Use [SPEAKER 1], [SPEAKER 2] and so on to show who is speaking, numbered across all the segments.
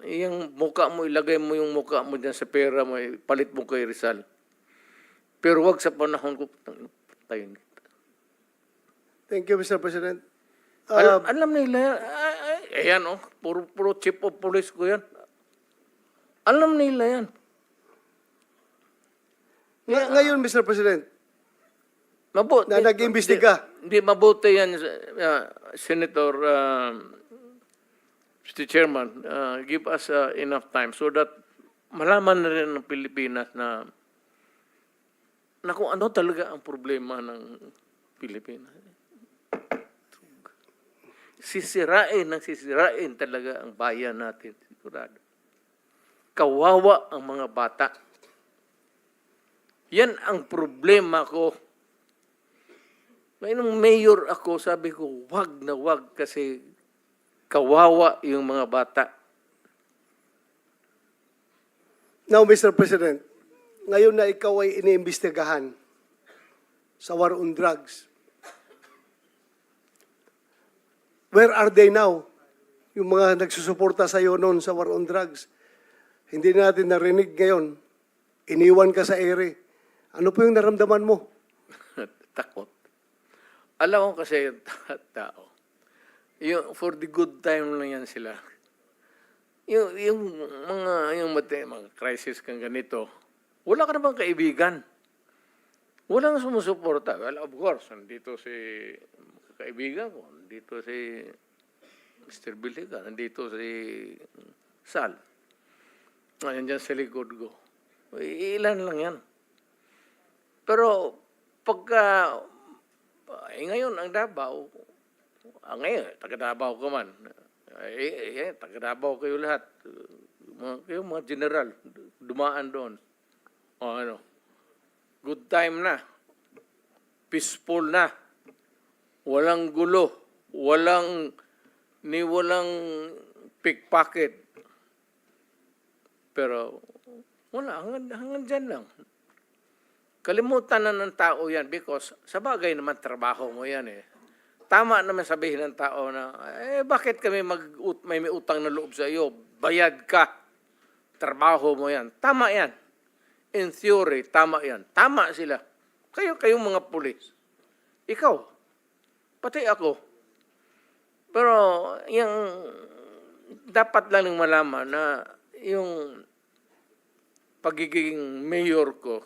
[SPEAKER 1] yung mukha mo, ilagay mo yung mukha mo dyan sa pera mo, palit mo kay Rizal. Pero wag sa panahon ko, tayo.
[SPEAKER 2] Thank you, Mr. President.
[SPEAKER 1] Alam nila yan. Ayan, oh. Puro chief of police ko yan. Alam nila yan.
[SPEAKER 2] Ngayon, Mr. President,
[SPEAKER 1] Mabuti.
[SPEAKER 2] na nag-imbestiga.
[SPEAKER 1] Hindi mabuti yan, Senator, Mr. Chairman. Give us enough time so that malaman na rin ng Pilipinas na kung ano talaga ang problema ng Pilipinas. Sisirain talaga ang bayan natin. Sigurado. Kawawa ang mga bata. Yan ang problema ko. Ngayon, mayor ako, sabi ko, wag na wag kasi kawawa yung mga bata.
[SPEAKER 2] Now, Mr. President, ngayon na ikaw ay iniimbestigahan sa war on drugs, where are they now? Yung mga nagsusuporta sa iyo noon sa war on drugs. Hindi natin narinig ngayon. Iniwan ka sa ere. Ano po yung naramdaman mo?
[SPEAKER 1] Takot. Alam ko kasi yung tao. Yung, for the good time lang yan sila. Yung mga crisis kang ganito, wala ka namang kaibigan. Walang sumusuporta. Well, of course, nandito si kaibigan ko, nandito si Mr. Biliga, nandito si Sal. Ayan dyan sa likod ko. Ilan lang yan. Pero pagka, ngayon ang Davao, ngayon, taga-Davao ka man. Taga-Davao kayo lahat. Kayo mga general, dumaan doon. O ano, good time na. Peaceful na. Walang gulo. Walang pickpocket. Pero, wala, hanggang dyan lang. Kalimutan na ng tao yan because sa bagay naman trabaho mo yan eh. Tama naman sabihin ng tao na, bakit kami may utang na loob sa iyo? Bayad ka. Trabaho mo yan. Tama yan. In theory, tama yan. Tama sila. Kayong mga pulis. Ikaw. Pati ako. Pero, yung dapat lang malaman na yung pagiging mayor ko,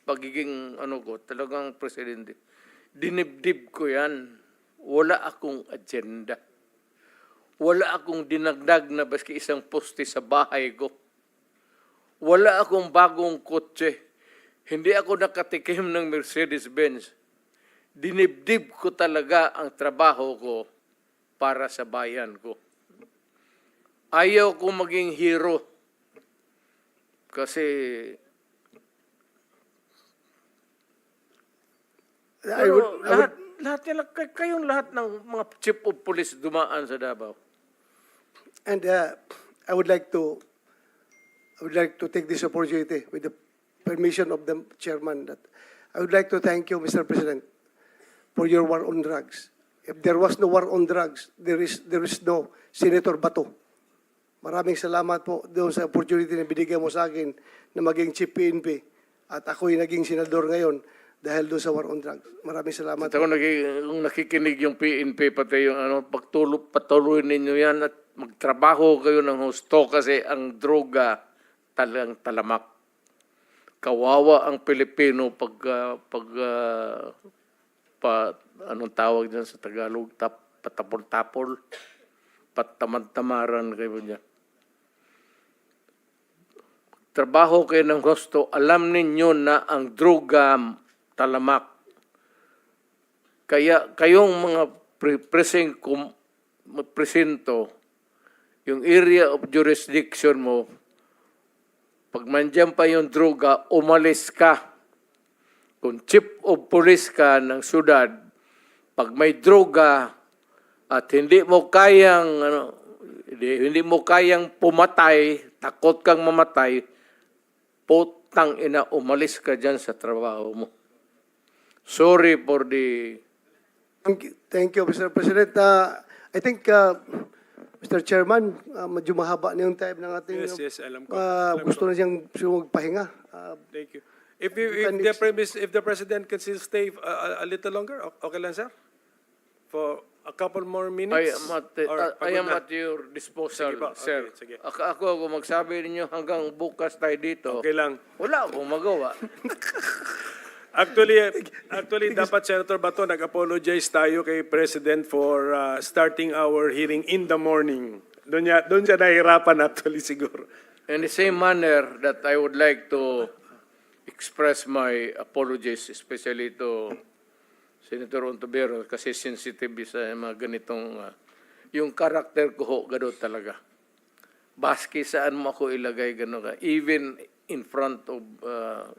[SPEAKER 1] pagiging talagang presidente, dinibdib ko yan. Wala akong agenda. Wala akong dinagdag na baski isang poste sa bahay ko. Wala akong bagong kotse. Hindi ako nakatikim ng Mercedes-Benz. Dinibdib ko talaga ang trabaho ko para sa bayan ko. Ayaw ko maging hero. Kasi kayong lahat ng mga chief of police dumaan sa Davao.
[SPEAKER 2] And I would like to take this opportunity with the permission of the chairman that I would like to thank you, Mr. President, for your war on drugs. If there was no war on drugs, there is no Senator Bato. Maraming salamat po doon sa opportunity na binigay mo sa akin na maging chief PNP at ako'y naging senador ngayon dahil doon sa war on drugs. Maraming salamat.
[SPEAKER 1] Kung nakikinig yung PNP, pati yung patuloy ninyo yan at magtrabaho kayo ng husto kasi ang droga talagang talamak. Kawawa ang Pilipino anong tawag dyan sa Tagalog? Patapol-tapol. Patamad-tamaran kayo dyan. Trabaho kayo ng husto. Alam ninyo na ang droga talamak. Kaya kayong mga presinto, yung area of jurisdiction mo, pag mandyan pa yung droga, umalis ka. Kung chief of police ka ng syudad, pag may droga at hindi mo kayang pumatay, takot kang mamatay, putang ina, umalis ka dyan sa trabaho mo. Sorry for the...
[SPEAKER 2] Thank you, Mr. President. I think Mr. Chairman, medyo mahaba na yung time ng ating
[SPEAKER 3] Yes, alam ko. Alam
[SPEAKER 2] gusto
[SPEAKER 3] ko.
[SPEAKER 2] na siyang magpahinga.
[SPEAKER 3] Thank you.
[SPEAKER 2] can
[SPEAKER 3] If the president can still stay a little longer, okay lang, sir? For a couple more minutes?
[SPEAKER 1] I am at your disposal,
[SPEAKER 3] Sige ba?
[SPEAKER 1] sir.
[SPEAKER 3] Okay, sige.
[SPEAKER 1] Ako magsabi ninyo hanggang bukas tayo dito.
[SPEAKER 3] Okay lang.
[SPEAKER 1] Wala akong magawa.
[SPEAKER 3] Actually, dapat Senator Bato, nag-apologize tayo kay President for starting our hearing in the morning. Doon siya nahihirapan actually siguro.
[SPEAKER 1] In the same manner that I would like to express my apologies, especially to Senator Ontiveros, kasi sensitive sa mga ganitong, yung karakter ko ho, gano'n talaga. Baski saan mo ako ilagay, gano'n ka. Even in front of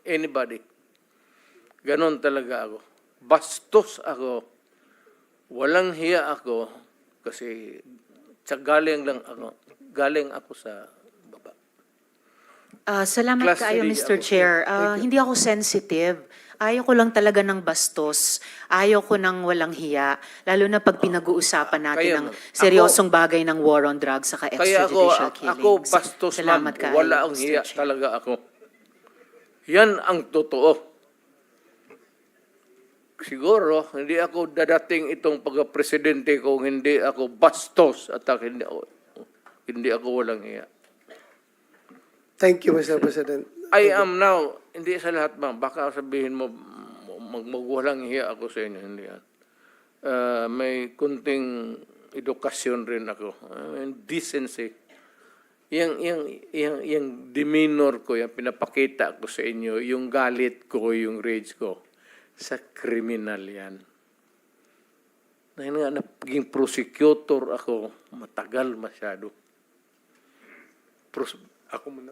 [SPEAKER 1] anybody. Ganon talaga ako. Bastos ako. Walang hiya ako kasi galing ako sa baba.
[SPEAKER 4] Salamat
[SPEAKER 1] Class
[SPEAKER 4] kaayo,
[SPEAKER 1] three,
[SPEAKER 4] Mr.
[SPEAKER 1] ako,
[SPEAKER 4] Chair.
[SPEAKER 1] thank you.
[SPEAKER 4] Hindi ako sensitive. Ayaw ko lang talaga ng bastos. Ayaw ko ng walang hiya. Lalo na pag pinag-uusapan natin
[SPEAKER 1] Kaya,
[SPEAKER 4] ng
[SPEAKER 1] ma'am.
[SPEAKER 4] seryosong bagay ng war on drugs saka
[SPEAKER 1] Kaya
[SPEAKER 4] extrajudicial killings.
[SPEAKER 1] ako bastos, ma'am.
[SPEAKER 4] Salamat kaayo,
[SPEAKER 1] Wala ang
[SPEAKER 4] Mr.
[SPEAKER 1] hiya
[SPEAKER 4] Chair.
[SPEAKER 1] talaga ako. Yan ang totoo. Siguro, hindi ako dadating itong pagka-presidente kung hindi ako bastos at hindi ako walang hiya.
[SPEAKER 2] Thank you, Mr. President.
[SPEAKER 1] I am now, hindi sa lahat, ma'am. Baka sabihin mo, magwalang hiya ako sa inyo. Hindi yan. May kunting edukasyon rin ako. Decency. Yung demeanor ko, yung pinapakita ko sa inyo, yung galit ko, yung rage ko, sa kriminal yan. Naging prosecutor ako, matagal masyado.
[SPEAKER 3] Ako muna.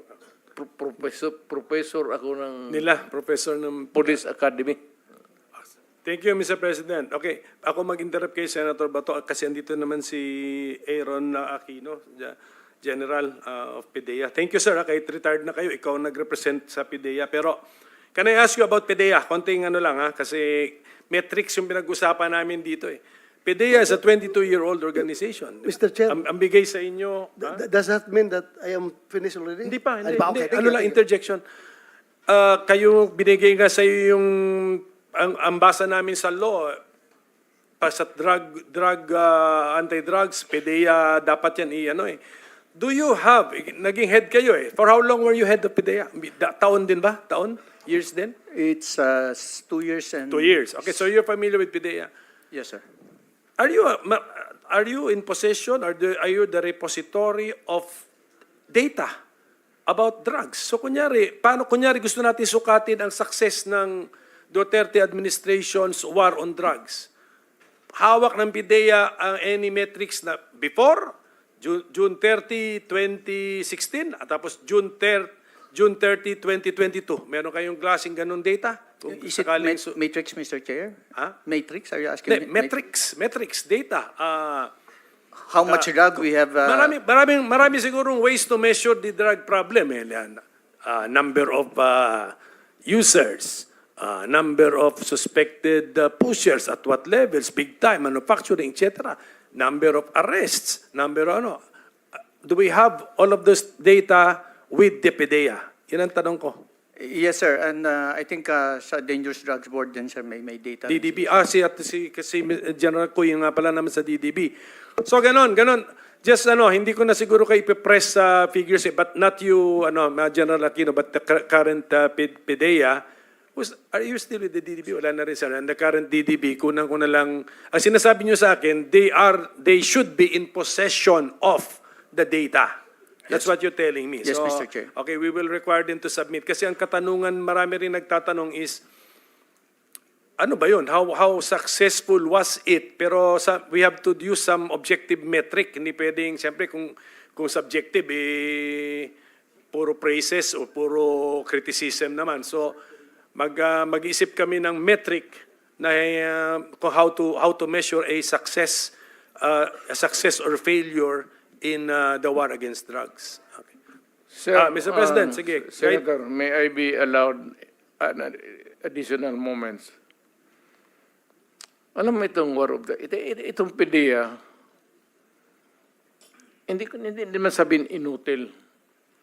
[SPEAKER 1] Professor ako ng
[SPEAKER 3] Professor ng...
[SPEAKER 1] Police Academy.
[SPEAKER 3] Thank you, Mr. President. Okay, ako mag-interrupt kay Senator Bato kasi andito naman si Aaron Aquino, General of PIDEA. Thank you, sir. Kahit retired na kayo, ikaw nag-represent sa PIDEA. Pero, can I ask you about PIDEA? Konting kasi metrics yung pinag-usapan namin dito eh. PIDEA is a 22-year-old organization.
[SPEAKER 2] Mr. Chair.
[SPEAKER 3] Ang bigay sa inyo...
[SPEAKER 2] Does that mean that I am finished already?
[SPEAKER 3] Hindi pa, hindi.
[SPEAKER 2] Okay, thank
[SPEAKER 3] Ano
[SPEAKER 2] you,
[SPEAKER 3] lang,
[SPEAKER 2] thank you.
[SPEAKER 3] interjection. Kayo, binigay nga sa iyo yung, ang basa namin sa law, sa anti-drugs, PIDEA, dapat yan Do you have, naging head kayo eh. For how long were you head of PIDEA? Taon din ba? Taon? Years din?
[SPEAKER 5] It's 2 years and...
[SPEAKER 3] 2 years. Okay, so you're familiar with PIDEA.
[SPEAKER 5] Yes, sir.
[SPEAKER 3] Are you in possession or are you the repository of data about drugs? So kunyari gusto natin sukatin ang success ng Duterte administration's war on drugs. Hawak ng PIDEA ang any metrics na before June 30, 2016 at tapos June 30, 2022. Meron kayong klaseng ganun data? Kung
[SPEAKER 5] Is it
[SPEAKER 3] sakaling
[SPEAKER 5] matrix, Mr. Chair?
[SPEAKER 3] Ha?
[SPEAKER 5] Matrix? Are you asking?
[SPEAKER 3] Metrics data.
[SPEAKER 5] How much drug we have?
[SPEAKER 3] Marami sigurong ways to measure the drug problem. Number of users, number of suspected pushers, at what levels, big time, manufacturing, etc. Number of arrests, do we have all of this data with the PIDEA? Yan ang tanong ko.
[SPEAKER 5] Yes, sir. And I think sa Dangerous Drugs Board din, sir, may data.
[SPEAKER 3] DDB. Si General Kuy nga pala naman sa DDB. So, ganon. Just, hindi ko na siguro kayo ipipress sa figures, but not you, General Aquino, but the current PIDEA. Are you still with the DDB? Wala na rin, sir. And the current DDB, kunang ko na lang, ang sinasabi nyo sa akin, they should be in possession of the data. That's what you're telling me.
[SPEAKER 5] Yes,
[SPEAKER 3] So,
[SPEAKER 5] Mr. Chair.
[SPEAKER 3] Okay, we will require them to submit. Kasi ang katanungan, marami rin nagtatanong is, ano ba yun? How successful was it? Pero we have to use some objective metric. Hindi pwedeng, siyempre, kung subjective, puro praises o puro criticism naman. So, mag-isip kami ng metric na kung how to measure a success or failure in the war against drugs. Okay.
[SPEAKER 1] Sir,
[SPEAKER 3] Mr. President, sige.
[SPEAKER 1] Senator, may I be allowed additional moments? Alam mo itong war of the... Itong PIDEA, Hindi man sabihin inutil.